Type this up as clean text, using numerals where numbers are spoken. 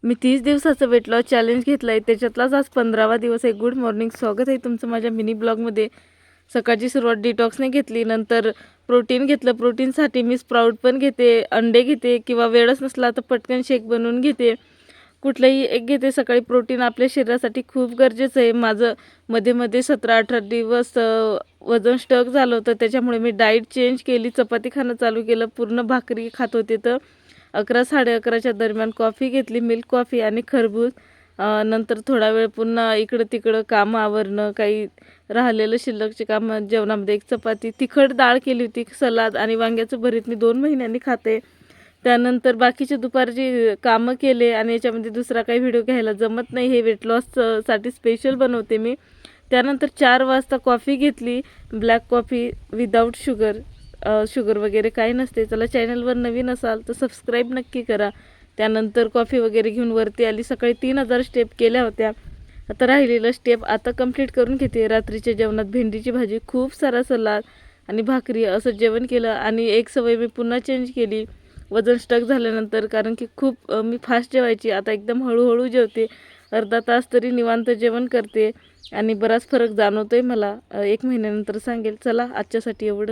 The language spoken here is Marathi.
मी 30 दिवसाचं वेट लॉस चॅलेंज घेतलं आहे, त्याच्यातलाच आज 15वा दिवस आहे. गुड मॉर्निंग, स्वागत आहे तुमचं माझ्या मिनी ब्लॉगमध्ये. सकाळची सुरुवात डिटॉक्सने घेतली, नंतर प्रोटीन घेतलं. प्रोटीनसाठी मी स्प्राउट पण घेते, अंडे घेते किंवा वेळच नसला तर पटकन शेक बनवून घेते. कुठलंही एक घेते. सकाळी प्रोटीन आपल्या शरीरासाठी खूप गरजेचं आहे. माझं मध्ये 17-18 दिवस वजन स्टक झालं होतं, त्याच्यामुळे मी डाएट चेंज केली, चपाती खाणं चालू केलं, पूर्ण भाकरी खात होते. तर 11-11:30च्या दरम्यान कॉफी घेतली, मिल्क कॉफी आणि खरबूज. नंतर थोडा वेळ पुन्हा इकडं तिकडं कामं आवरणं, काही राहिलेलं शिल्लकचे कामं. जेवणामध्ये एक चपाती, तिखट डाळ केली होती, सलाद आणि वांग्याचं भरीत मी 2 महिन्यांनी खाते. त्यानंतर बाकीचे दुपारची कामं केले आणि याच्यामध्ये दुसरा काही व्हिडिओ घ्यायला जमत नाही, हे वेट लॉस साठी स्पेशल बनवते मी. त्यानंतर 4 वाजता कॉफी घेतली, black coffee without sugar. Sugar वगैरे काही नसते. चला, चॅनलवर नवीन असाल तर सबस्क्राईब नक्की करा. त्यानंतर कॉफी वगैरे घेऊन वरती आली. सकाळी 3000 स्टेप केल्या होत्या. आता राहिलेलं स्टेप आता कंप्लीट करून घेते. रात्रीच्या जेवणात भेंडीची भाजी, खूप सारा सलाद आणि भाकरी असं जेवण केलं. आणि एक सवय मी पुन्हा चेंज केली वजन स्टक झाल्यानंतर, कारण की खूप मी फास्ट जेवायची, आता एकदम हळूहळू जेवते. अर्धा तास तरी निवांत जेवण करते आणि बराच फरक जाणवतोय मला. 1 महिन्यानंतर सांगेल. चला, आजच्यासाठी एवढंच.